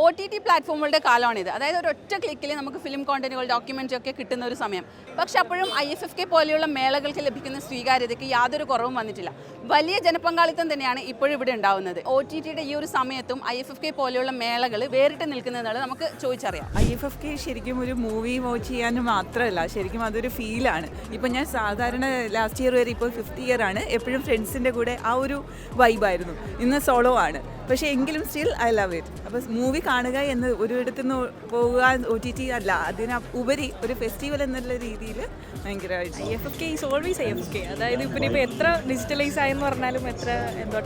OTT പ്ലാറ്റ്ഫോമുകളുടെ കാലമാണിത്. അതായത് ഒരൊറ്റ ക്ലിക്കിൽ നമുക്ക് ഫിലിം കോണ്ടന്റുകൾ, ഡോക്യുമെൻ്ററി ഒക്കെ കിട്ടുന്ന ഒരു സമയം. പക്ഷെ അപ്പോഴും IFFK പോലെയുള്ള മേളകൾക്ക് ലഭിക്കുന്ന സ്വീകാര്യതയ്ക്ക് യാതൊരു കുറവും വന്നിട്ടില്ല. വലിയ ജനപങ്കാളിത്തം തന്നെയാണ് ഇപ്പോഴും ഇവിടെ ഉണ്ടാവുന്നത്. OTTയുടെ ഈ ഒരു സമയത്തും IFFK പോലെയുള്ള മേളകൾ വേറിട്ട് നിൽക്കുന്നതെന്നുള്ളത് നമുക്ക് ചോദിച്ചറിയാം. IFFK ശരിക്കും ഒരു മൂവി വാച്ച് ചെയ്യാൻ മാത്രമല്ല, ശരിക്കും അതൊരു ഫീലാണ്. ഇപ്പം ഞാൻ സാധാരണ ലാസ്റ്റ് ഇയർ വരെ ഇപ്പോൾ 5th ഇയർ ആണ്, എപ്പോഴും ഫ്രണ്ട്സിൻ്റെ കൂടെ ആ ഒരു വൈബായിരുന്നു. ഇന്ന് സോളോ ആണ്, പക്ഷേ എങ്കിലും സ്റ്റിൽ ഐ ലവ് ഇറ്റ്. അപ്പോൾ മൂവി കാണുക എന്ന് ഒരിടത്തു നിന്ന് പോകുക OTT അല്ല, അതിനുപരി ഒരു ഫെസ്റ്റിവൽ എന്നുള്ള രീതിയിൽ ഭയങ്കരമായിട്ട് IFFK ഈസ് ഓൾവേസ് IFFK. അതായത് ഇപ്പോൾ എത്ര ഡിജിറ്റലൈസ് ആയെന്ന് പറഞ്ഞാലും, എത്ര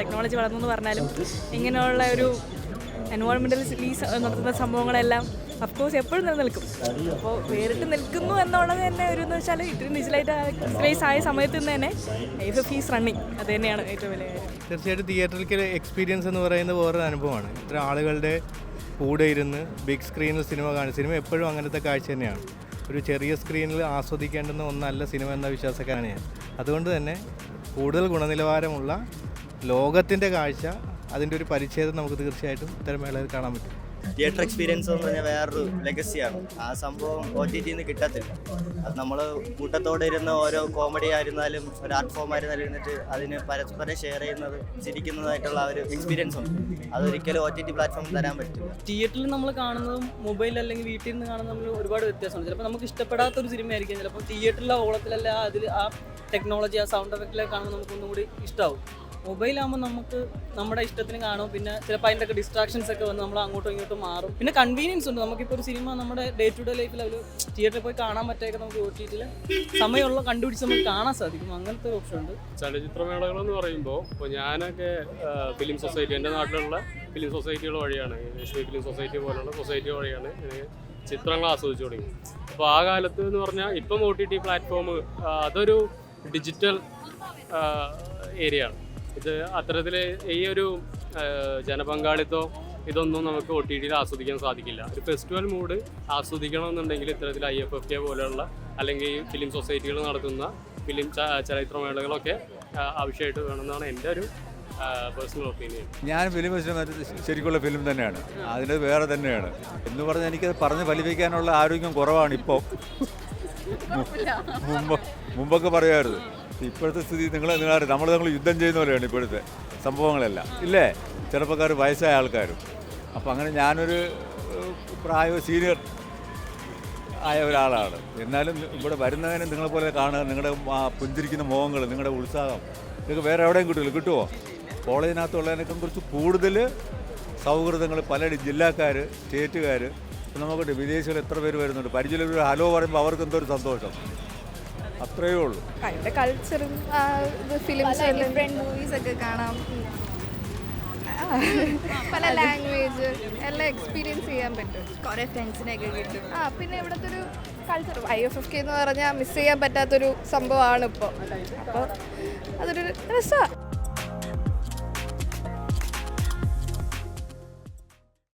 ടെക്നോളജി വളർന്നു എന്ന് പറഞ്ഞാലും, ഇങ്ങനെയുള്ള ഒരു എൻവയോൺമെൻറ്റൽ റിലീസ് നടത്തുന്ന സംഭവങ്ങളെല്ലാം അഫ്കോഴ്സ് എപ്പോഴും നിലനിൽക്കും. അപ്പോൾ വേറിട്ട് നിൽക്കുന്നു എന്നുള്ളത് തന്നെ ഒരു എന്ന് വെച്ചാൽ ഇത്രയും ഡിജിറ്റലൈസ് ആയ സമയത്ത് നിന്ന് തന്നെ IFFK ഈസ് റണ്ണിങ്. അത് തന്നെയാണ് ഏറ്റവും വലിയ കാര്യം. തീർച്ചയായിട്ടും തിയേറ്ററിൽ എക്സ്പീരിയൻസ് എന്ന് പറയുന്നത് വേറൊരു അനുഭവമാണ്. ഇത്ര ആളുകളുടെ കൂടെ ഇരുന്ന് ബിഗ് സ്ക്രീനിൽ സിനിമ കാണും. സിനിമ എപ്പോഴും അങ്ങനത്തെ കാഴ്ച തന്നെയാണ്. ഒരു ചെറിയ സ്ക്രീനിൽ ആസ്വദിക്കേണ്ടുന്ന ഒന്നല്ല സിനിമ എന്ന വിശ്വാസക്കാരാണ് ഞാൻ. അതുകൊണ്ട് തന്നെ കൂടുതൽ ഗുണനിലവാരമുള്ള ലോകത്തിൻ്റെ കാഴ്ച, അതിൻ്റെ ഒരു പരിച്ഛേദം നമുക്ക് തീർച്ചയായിട്ടും ഇത്തരം മേളയിൽ കാണാൻ പറ്റും. തിയേറ്റർ എക്സ്പീരിയൻസ് എന്ന് പറഞ്ഞാൽ വേറൊരു ലെഗസിയാണ്. ആ സംഭവം OTTന്ന് കിട്ടത്തില്ല. അത് നമ്മൾ കൂട്ടത്തോടെ ഇരുന്ന് ഓരോ കോമഡി ആയിരുന്നാലും ഒരു ആർട്ട് ഫോം ആയിരുന്നാലും ഇരുന്നിട്ട് അതിന് പരസ്പരം ഷെയർ ചെയ്യുന്നത്, ചിരിക്കുന്നതായിട്ടുള്ള ഒരു എക്സ്പീരിയൻസ് ഉണ്ട്. അതൊരിക്കലും OTT പ്ലാറ്റ്ഫോമിൽ തരാൻ പറ്റില്ല. തിയേറ്ററിൽ നമ്മൾ കാണുന്നതും മൊബൈൽ അല്ലെങ്കിൽ വീട്ടിൽ നിന്ന് കാണുന്നതും തമ്മിൽ ഒരുപാട് വ്യത്യാസമുണ്ട്. ചിലപ്പോൾ നമുക്ക് ഇഷ്ടപ്പെടാത്തൊരു സിനിമയായിരിക്കും, ചിലപ്പോൾ തിയേറ്ററിലെ ഓളത്തിലല്ല അതിൽ ആ ടെക്നോളജി, ആ സൗണ്ട് എഫക്റ്റിലൊക്കെ കാണുമ്പോൾ നമുക്കൊന്നും കൂടി ഇഷ്ടമാവും. മൊബൈലാകുമ്പോൾ നമുക്ക് നമ്മുടെ ഇഷ്ടത്തിന് കാണും. പിന്നെ ചിലപ്പോൾ അതിൻ്റെ ഒക്കെ ഡിസ്ട്രാക്ഷൻസ് ഒക്കെ വന്ന് നമ്മൾ അങ്ങോട്ടും ഇങ്ങോട്ടും മാറും. പിന്നെ കൺവീനിയൻസ് ഉണ്ട്. നമുക്കിപ്പോൾ ഒരു സിനിമ നമ്മുടെ ഡേ ടു ഡേ ലൈഫിൽ അവർ തിയേറ്ററിൽ പോയി കാണാൻ പറ്റിയൊക്കെ നമുക്ക് OTTയിൽ സമയമുള്ള കണ്ടുപിടിച്ച് നമുക്ക് കാണാൻ സാധിക്കും. അങ്ങനത്തെ ഒരു ഓപ്ഷൻ ഉണ്ട്. ചലച്ചിത്രമേളകളെന്ന് പറയുമ്പോൾ ഇപ്പോൾ ഞാനൊക്കെ ഫിലിം സൊസൈറ്റി, എൻ്റെ നാട്ടിലുള്ള ഫിലിം സൊസൈറ്റികൾ വഴിയാണ്, ദേശീയ ഫിലിം സൊസൈറ്റി പോലുള്ള സൊസൈറ്റി വഴിയാണ് ചിത്രങ്ങൾ ആസ്വദിച്ചു തുടങ്ങി. അപ്പോൾ ആ കാലത്ത് എന്ന് പറഞ്ഞാൽ ഇപ്പം OTT പ്ലാറ്റ്ഫോം അതൊരു ഡിജിറ്റൽ ഏരിയ ആണ്. ഇത് അത്തരത്തിൽ ഈ ഒരു ജനപങ്കാളിത്തം ഇതൊന്നും നമുക്ക് OTTയിൽ ആസ്വദിക്കാൻ സാധിക്കില്ല. ഒരു ഫെസ്റ്റിവൽ മൂഡ് ആസ്വദിക്കണമെന്നുണ്ടെങ്കിൽ ഇത്തരത്തിൽ IFFK പോലെയുള്ള അല്ലെങ്കിൽ ഫിലിം സൊസൈറ്റികൾ നടത്തുന്ന ഫിലിം ചലച്ചിത്രമേളകളൊക്കെ ആവശ്യമായിട്ട് വേണമെന്നാണ് എൻ്റെ ഒരു പേഴ്സണൽ ഒപ്പീനിയൻ. ഞാൻ ഫിലിം ശരിക്കുള്ള ഫിലിം തന്നെയാണ്, അതിന് വേറെ തന്നെയാണ് എന്ന് പറഞ്ഞാൽ എനിക്കത് പറഞ്ഞ് ഫലിപ്പിക്കാനുള്ള ആരോഗ്യം കുറവാണ് ഇപ്പോൾ. മുമ്പൊക്കെ പറയുമായിരുന്നു. ഇപ്പോഴത്തെ സ്ഥിതി നമ്മൾ യുദ്ധം ചെയ്യുന്ന പോലെയാണ് ഇപ്പോഴത്തെ സംഭവങ്ങളെല്ലാം, ഇല്ലേ? ചെറുപ്പക്കാർ, വയസ്സായ ആൾക്കാരും. അപ്പോൾ അങ്ങനെ ഞാനൊരു സീനിയർ ആയ ഒരാളാണ്. എന്നാലും ഇവിടെ വരുന്നതിന് നിങ്ങളെപ്പോലെ കാണുക, നിങ്ങളുടെ പുഞ്ചിരിക്കുന്ന മുഖങ്ങൾ, നിങ്ങളുടെ ഉത്സാഹം ഇതൊക്കെ വേറെ എവിടെയും കിട്ടുമോ? കോളേജിനകത്തുള്ളതിനൊക്കെ കുറിച്ച് കൂടുതൽ സൗഹൃദങ്ങൾ പല ജില്ലക്കാർ, സ്റ്റേറ്റുകാർ. ഇപ്പം നമുക്ക് വിദേശികൾ എത്ര പേര് വരുന്നുണ്ട്. പരിചയം ഹലോ പറയുമ്പോൾ അവർക്ക് എന്തോ ഒരു സന്തോഷം, അത്രയേ ഉള്ളൂ. അതിൻ്റെ കൾച്ചറും ഫിലിംസ്, ഡിഫറെൻറ്റ് മൂവീസ് ഒക്കെ കാണാം, പല ലാംഗ്വേജ് എല്ലാം എക്സ്പീരിയൻസ് ചെയ്യാൻ പറ്റും. കുറേ ഫ്രണ്ട്സിനെയൊക്കെ കിട്ടും. പിന്നെ ഇവിടുത്തെ ഒരു കൾച്ചർ IFFK എന്ന് പറഞ്ഞാൽ മിസ് ചെയ്യാൻ പറ്റാത്തൊരു സംഭവമാണ് ഇപ്പോൾ. അപ്പോൾ അതൊരു രസമാണ്.